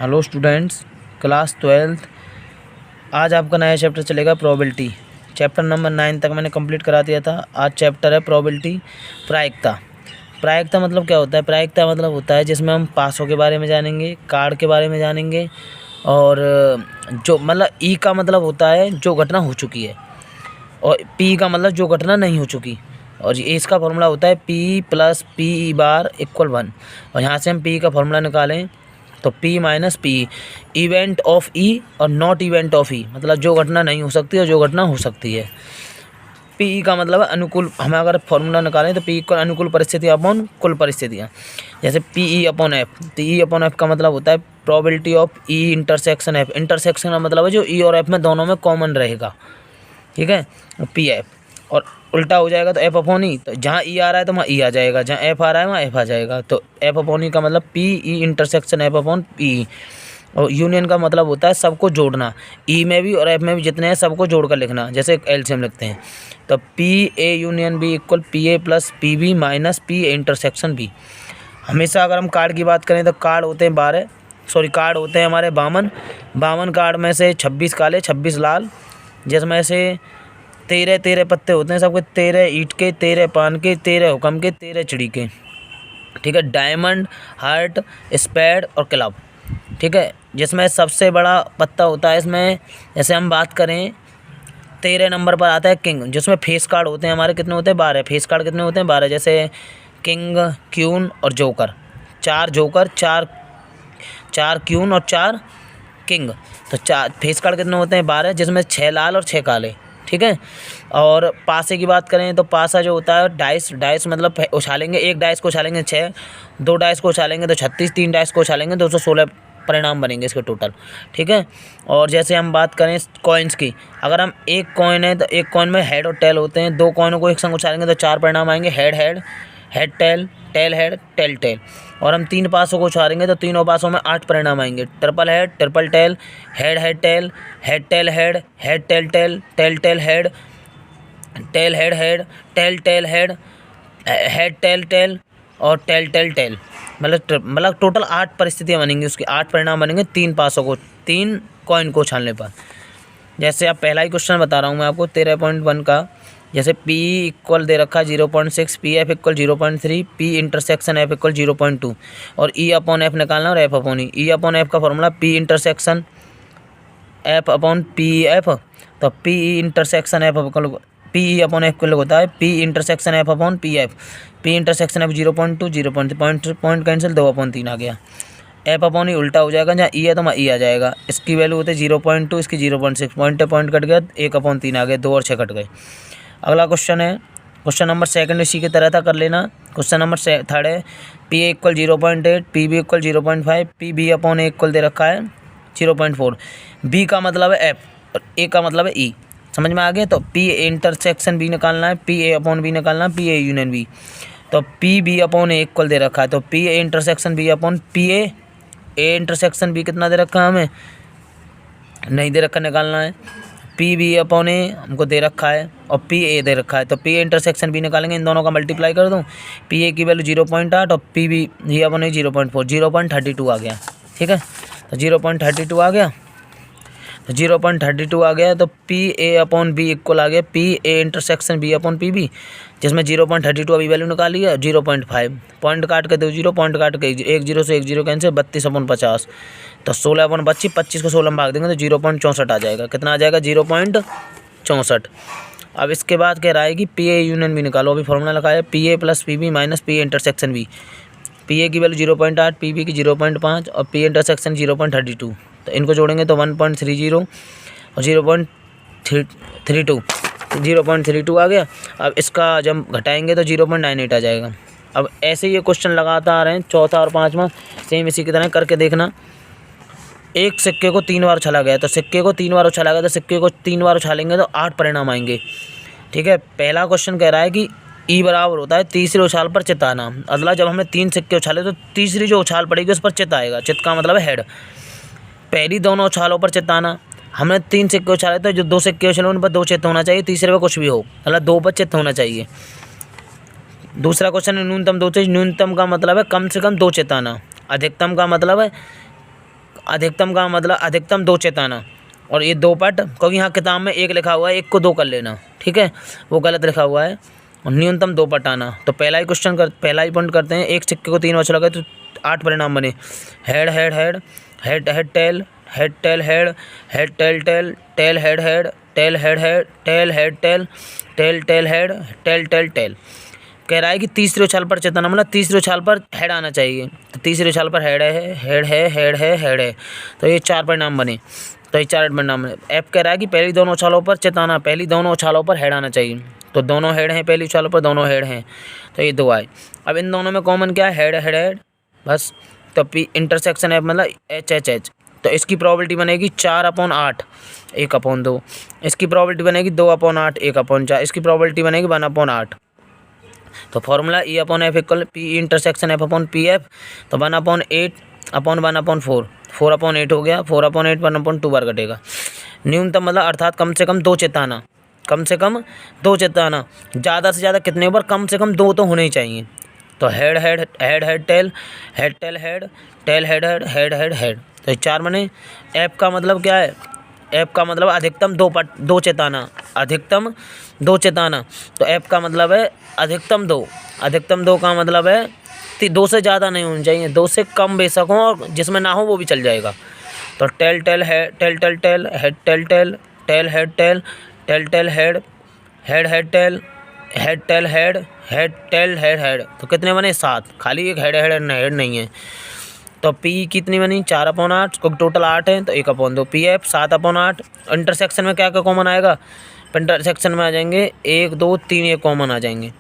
Hello students, class 12th। आज आपका नया चैप्टर चलेगा प्रोबेबिलिटी। चैप्टर नंबर 9 तक मैंने कंप्लीट करा दिया था। आज चैप्टर है प्रोबेबिलिटी, प्रायिकता। प्रायिकता मतलब क्या होता है? प्रायिकता मतलब होता है जिसमें हम पासों के बारे में जानेंगे, कार्ड के बारे में जानेंगे, और जो मतलब ई का मतलब होता है जो घटना हो चुकी है, और पी का मतलब जो घटना नहीं हो चुकी, और इसका फॉर्मूला होता है P + P बार = 1। और यहाँ से हम P का फॉर्मूला निकालें तो P - P, event of E और नॉट इवेंट ऑफ E, मतलब जो घटना नहीं हो सकती और जो घटना हो सकती है। P का मतलब है अनुकूल। हमें अगर फॉर्मूला निकालें तो P = अनुकूल परिस्थितियाँ अपॉन कुल परिस्थितियाँ। जैसे PE/F, तो E/F का मतलब होता है probability of E intersection F। Intersection का मतलब है जो E और F में दोनों में कॉमन रहेगा, ठीक है, PF। और उल्टा हो जाएगा तो F/E, तो जहाँ E आ रहा है तो वहाँ E आ जाएगा, जहाँ F आ रहा है वहाँ F आ जाएगा। तो F/E का मतलब PE इंटरसेक्शन F/PE। और यूनियन का मतलब होता है सबको जोड़ना, E में भी और F में भी जितने हैं सबको जोड़ कर लिखना, जैसे एलसीएम लिखते हैं। तो PA/B = PA + PB - PA intersection B। हमेशा अगर हम कार्ड की बात करें तो कार्ड होते हैं कार्ड होते हैं हमारे 52 कार्ड में से 26 काले 26 लाल, जिसमें से 13 पत्ते होते हैं, सबके 13 ईंट के, 13 पान के, 13 हुक्म के, 13 चिड़ी के, ठीक है। डायमंड, हार्ट, स्पेड और क्लब, ठीक है। जिसमें सबसे बड़ा पत्ता होता है इसमें, जैसे हम बात करें 13 नंबर पर आता है किंग, जिसमें फेस कार्ड होते हैं हमारे कितने होते हैं? 12। फेस कार्ड कितने होते हैं? 12। जैसे किंग, क्यून और जोकर, 4 जोकर, 4 क्यून और 4 किंग। तो 4 फेस कार्ड कितने होते हैं? 12, जिसमें 6 लाल और 6 काले, ठीक है। और पासे की बात करें तो पासा जो होता है डाइस मतलब उछालेंगे, एक डाइस को उछालेंगे 6, 2 डाइस को उछालेंगे तो 36, 3 डाइस को उछालेंगे 216 परिणाम बनेंगे इसके टोटल, ठीक है। और जैसे हम बात करें कॉइन्स की, अगर हम एक कॉइन है तो एक कॉइन में हेड और टेल होते हैं, 2 कॉइनों को एक संग उछालेंगे तो 4 परिणाम आएंगे, head head, head tail, tail head, tail tail. और हम 3 पासों को उछालेंगे तो तीनों पासों में 8 परिणाम आएंगे, triple head, triple tail, head head tail, head tail head, head tail tail, tail tail head, tail head head, tail tail head, head tail tail और tail tail tail. मतलब टोटल 8 परिस्थितियाँ बनेंगी, उसके 8 परिणाम बनेंगे 3 पासों को, 3 कॉइन को उछालने पर। जैसे अब पहला ही क्वेश्चन बता रहा हूँ मैं आपको 13.1 का। जैसे P दे रखा है 0.6, PF = 0.3, P इंटरसेक्शन F = 0.2, और E/F निकालना और F/E। E/F का फॉर्मूला P इंटरसेक्शन F/PF, तो P इंटरसेक्शन F PE/F होता है P intersection F/PF। P intersection F 0.2, 0.3, point cancel, 2/3 आ गया। F/E उल्टा हो जाएगा, जहाँ E है तो वहाँ E आ जाएगा। इसकी वैल्यू होती है 0.2, इसकी 0.6, पॉइंट कट गया, 1/3 आ गए, 2 और 6 कट गए। अगला क्वेश्चन है क्वेश्चन नंबर 2 इसी की तरह था, कर लेना। क्वेश्चन नंबर 3 है PA = 0.8, PB = 0.5, PB/A दे रखा है 0.4। B का मतलब है F और A का मतलब है E। समझ में आ गया? तो P इंटरसेक्शन B निकालना है, PA/B निकालना है, PA/B। तो PB/A दे रखा है, तो PA intersection B/PA, A intersection B कितना दे रखा है हमें? नहीं दे रखा, निकालना है। PB/A हमको दे रखा है और PA दे रखा है, तो PA इंटरसेक्शन B निकालेंगे, इन दोनों का मल्टीप्लाई कर दूँ। PA की वैल्यू 0.8 और PB/A 0.4, 0.32 आ गया, ठीक है। तो 0.32 आ गया, तो 0.32 आ गया, तो PA/B = आ गया PA इंटरसेक्शन B/PB, जिसमें 0.32 अभी वैल्यू निकाली है, 0.5, पॉइंट काट के 2 0, पॉइंट काट के 1 0 से 1 0 कैंसिल, 32/50, तो 16/25, 25 को 16 में भाग देंगे तो 0.64 आ जाएगा। कितना आ जाएगा? 0.64। अब इसके बाद कह रहा है कि PA/B निकालो। अभी फॉर्मूला लगा है PA + PB - PA intersection B। PA की वैल्यू 0.8, PB की 0.5 और PA इंटरसेक्शन 0.32, तो इनको जोड़ेंगे तो 1.30 और 0.32, 0.32 आ गया। अब इसका जब घटाएंगे तो 0.98 आ जाएगा। अब ऐसे ये क्वेश्चन लगातार आ रहे हैं, चौथा और 5वां सेम इसी की तरह करके देखना। एक सिक्के को 3 बार उछाला गया, तो सिक्के को 3 बार उछाला गया, तो सिक्के को 3 बार उछालेंगे तो 8 परिणाम आएंगे, ठीक है। पहला क्वेश्चन कह रहा है कि E बराबर होता है तीसरे उछाल पर चित आना। अगला जब हमने 3 सिक्के उछाले तो तीसरी जो उछाल पड़ेगी उस पर चित आएगा। चित का मतलब है हेड। पहली दोनों उछालों पर चित आना, हमने 3 सिक्के उछाले तो जो 2 सिक्के उछाले उन पर 2 चित होना चाहिए, तीसरे पर कुछ भी हो, मतलब 2 पर चित होना चाहिए। दूसरा क्वेश्चन है न्यूनतम 2 चित। न्यूनतम का मतलब है कम से कम 2 चित आना, अधिकतम का मतलब है अधिकतम का मतलब अधिकतम दो चेताना, और ये दो पट, क्योंकि यहाँ किताब में एक लिखा हुआ है, एक को दो कर लेना, ठीक है, वो गलत लिखा हुआ है। और न्यूनतम दो पट आना। तो पहला ही पॉइंट करते हैं। एक सिक्के को 3 बार चला तो 8 परिणाम बने। Head head head, head head tail, head tail head, head tail tail, tail head head, tail head head, tail head tail, tail tail head, tail tail tail. कह रहा है कि तीसरे उछाल पर चेताना, मतलब तीसरे उछाल पर हेड आना चाहिए। तो तीसरे उछाल पर हेड है, हेड है, हेड है, हेड है। तो ये 4 परिणाम बने। तो ये 4 परिणाम बने। एफ कह रहा है कि पहली दोनों उछालों पर चेताना, पहली दोनों उछालों पर हेड आना चाहिए। तो दोनों हेड हैं, पहली उछालों पर दोनों हेड हैं। तो ये 2 आए। अब इन दोनों में कॉमन क्या है? हेड हेड हेड, बस। तो पी इंटरसेक्शन एफ मतलब एच एच एच। तो इसकी प्रोबेबिलिटी बनेगी 4/8, 1/2। इसकी प्रोबेबिलिटी बनेगी 2/8, 1/4। इसकी प्रोबेबिलिटी बनेगी 1/8। तो formula E/F equal P intersection F/PF। तो 1/8/1/4, 4/8 हो गया। 4/8 1/2 बार कटेगा। न्यूनतम मतलब अर्थात कम से कम 2 चेताना, कम से कम 2 चेताना। ज़्यादा से ज़्यादा कितने बार? कम से कम 2 तो होने ही चाहिए। तो head head head head tail, head tail head, tail head head, head head head. तो 4 बने। एफ का मतलब क्या है? एफ का मतलब अधिकतम 2 चेताना, अधिकतम 2 चेताना। तो एफ का मतलब है अधिकतम 2। अधिकतम 2 का मतलब है 2 से ज़्यादा नहीं होनी चाहिए, 2 से कम बेशक हो, और जिसमें ना हो वो भी चल जाएगा। तो tail tail head, tail tail tail, head tail tail, tail head tail, tail tail head, head head tail, head tail head, head tail head head. तो कितने बने? 7। खाली एक हेड हेड हेड नहीं है। तो पी कितनी बनी? 4/8, क्योंकि टोटल 8 है तो 1/2। P F 7/8। इंटरसेक्शन में क्या क्या कॉमन आएगा? इंटरसेक्शन में आ जाएंगे 1 2 3, एक कॉमन आ जाएंगे।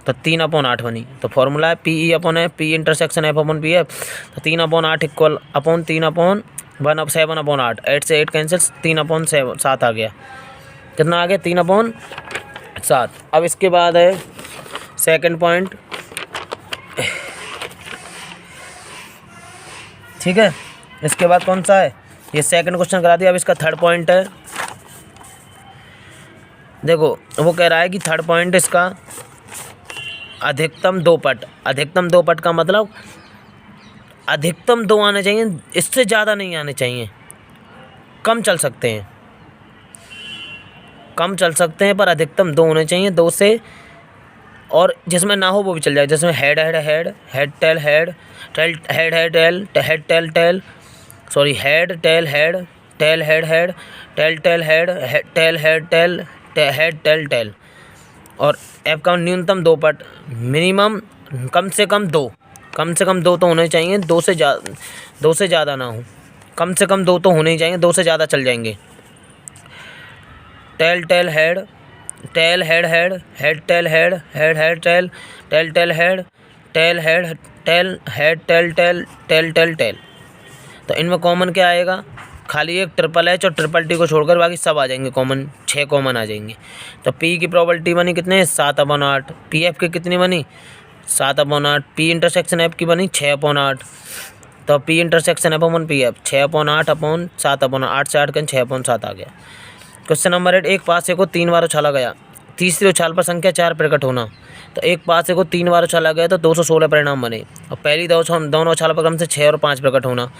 तो 3/8 बनी। तो फॉर्मूला है PE/F, पी इंटरसेक्शन F/PF। तो 3/8 इक्वल अपॉन 7/8। 8 से 8 कैंसिल, 3/7 आ गया। कितना आ गया? 3/7। अब इसके बाद है सेकंड पॉइंट, ठीक है। इसके बाद कौन सा है? ये सेकंड क्वेश्चन करा दिया। अब इसका थर्ड पॉइंट है। देखो वो कह रहा है कि थर्ड पॉइंट इसका अधिकतम 2 पट। अधिकतम 2 पट का मतलब अधिकतम 2 आने चाहिए, इससे ज़्यादा नहीं आने चाहिए। कम चल सकते हैं, कम चल सकते हैं, पर अधिकतम 2 होने चाहिए, 2 से। और जिसमें ना हो वो भी चल जाए, जिसमें head head head, head tail head, tail head head tail, head tail tail, sorry head tail head, tail head head, tail tail head, tail head tail, head tail tail. और एफ का न्यूनतम 2 पट, मिनिमम कम से कम 2, कम से कम 2 तो होने चाहिए, 2 से ज़्यादा ना हो। कम से कम 2 तो होने ही चाहिए, 2 से ज़्यादा चल जाएंगे। Tail tail head, tail head head, head tail head, head head tail, tail tail head, tail head tail, head tail tail, tail tail tail. तो इनमें कॉमन क्या आएगा? खाली एक ट्रिपल एच और ट्रिपल टी को छोड़कर बाकी सब आ जाएंगे कॉमन, 6 कॉमन आ जाएंगे। तो पी की प्रोबेबिलिटी बनी कितने? 7/8। पी एफ की कितनी बनी? 7/8। पी इंटरसेक्शन एफ की बनी 6/8। तो पी इंटरसेक्शन F/PF 6/8/7/8। 8 से 8 का 6/7 आ गया। Question number 8। एक पासे को 3 बार उछाला गया, तीसरी उछाल पर संख्या 4 प्रकट होना। तो एक पासे को 3 बार उछाला गया तो 216 परिणाम बने। और पहली दोनों उछाल पर क्रम से 6 और 5 प्रकट होना।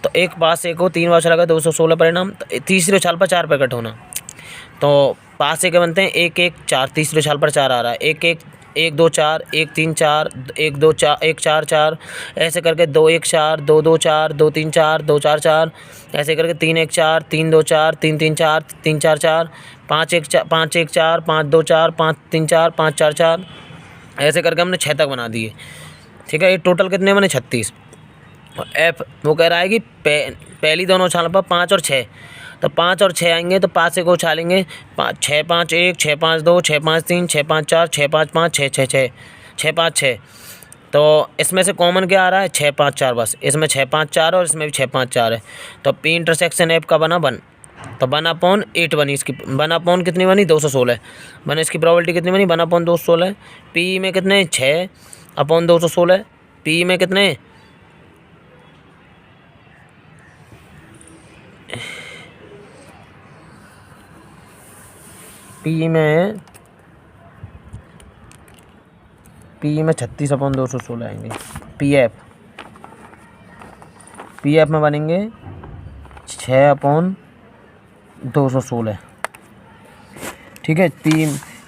तो एक पासे को 3 बार उछाला गया, 216 परिणाम। तो तीसरी उछाल पर 4 प्रकट होना। तो पासे के बनते हैं 1 1 4, तीसरी उछाल पर 4 आ रहा है। 1 1 1 2 4, 1 3 4, 1 2 4, 1 4 4, ऐसे करके 2 1 4, 2 2 4, 2 3 4, 2 4 4, ऐसे करके 3 1 4, 3 2 4, 3 3 4, 3 4 4, 5 1 4, 5 1 4, 5 2 4, 5 3 4, 5 4 4, ऐसे करके हमने 6 तक बना दिए। ठीक है, ये टोटल कितने बने? 36। और एफ वो कह रहा है कि पहली दोनों उछालों पर 5 और 6। तो 5 और 6 आएंगे तो 5 से को उछालेंगे, 6 5 1, 6 5 2, 6 5 3, 6 5 4, 6 5 5, 6 6 6, 6 5 6। तो इसमें से कॉमन क्या आ रहा है? 6 5 4 बस। इसमें 6 5 4 और इसमें भी 6 5 4 है। तो पी इंटरसेक्शन एफ का बना 1। तो 1/8 बनी इसकी। 1/ कितनी बनी? 216 बने। इसकी प्रोबेबिलिटी कितनी बनी? 1/216। पी में कितने? 6/216। पी में कितने? पी में 36/216 आएंगे। पी एफ पी एफ में बनेंगे 6/216। ठीक है, पी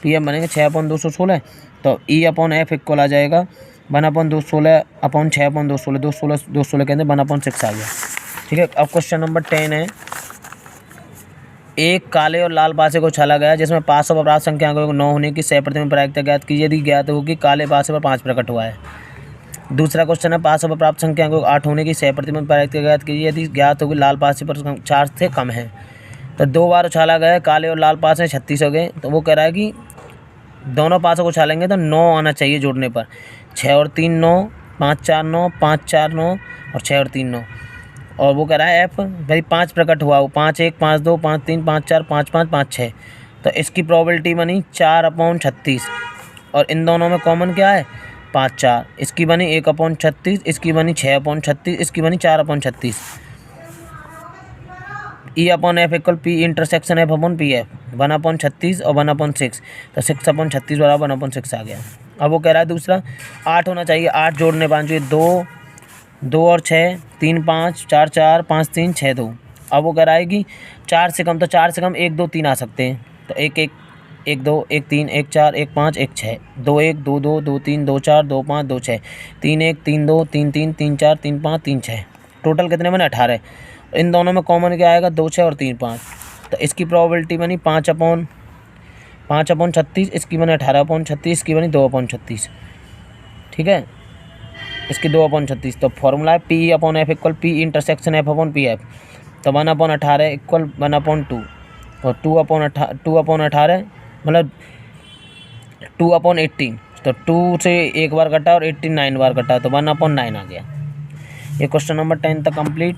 एफ बनेंगे 6/216। तो ई अपॉन एफ इक्वल आ जाएगा 1/216/6/216। 216 के अंदर 1/6 आ गया। ठीक है, अब क्वेश्चन नंबर 10 है। एक काले और लाल पासे को उछाला गया जिसमें पासों पर प्राप्त संख्या को 9 होने की 100% प्रायिकता ज्ञात कीजिए। यदि ज्ञात हो कि काले पासे पर 5 प्रकट हुआ है। दूसरा क्वेश्चन है, पासों पर प्राप्त संख्या को 8 होने की 100% प्रायिकता ज्ञात कीजिए। यदि ज्ञात हो कि लाल पासे पर 4 से कम है। तो 2 बार उछाला गया, काले और लाल पासे 36 हो गए। तो वो कह रहा है कि दोनों पासों को उछालेंगे तो 9 आना चाहिए जोड़ने पर। 6 और 3 9, 5 4 9, 5 4 9 और 6 और 3 9। और वो कह रहा है एफ भाई 5 प्रकट हुआ, वो 5 1 5 2 5 3 5 4 5 5 5 6। तो इसकी प्रोबेबिलिटी बनी 4/36। और इन दोनों में कॉमन क्या है 5 4। इसकी बनी 1/36, इसकी बनी 6/36, इसकी बनी 4/36। ई upon F equal P intersection F upon P F 1/36 और 1/6। तो 6/36 बराबर 1/6 आ गया। अब वो कह रहा है दूसरा 8 होना चाहिए, 8 जोड़ने पाँच चाहिए, 2 और 6 3 5 4 4 5 3 6 2। अब वो कह रहा है कि 4 से कम, तो 4 से कम 1 2 3 आ सकते हैं। तो 1 1 1 2 1 3 1 4 1 5 1 6 2 1 2 2 2 3 2 4 2 5 2 6 3 1 3 2 3 3 3 4 3 5 3 6। टोटल कितने बने 18। इन दोनों में कॉमन क्या आएगा 2 6 और 3 5। तो इसकी प्रोबेबिलिटी बनी 5/36। इसकी बनी 18/36, इसकी बनी 2/36। ठीक है, इसकी 2/36। तो फॉर्मूला है P upon F equal P intersection F upon P F. तो 1/18 इक्वल 1/2 और 2/18 मतलब 2/18। तो 2 से एक बार कटा और 18 9 बार कटा, तो 1/9 आ गया। ये क्वेश्चन नंबर 10 तक कंप्लीट।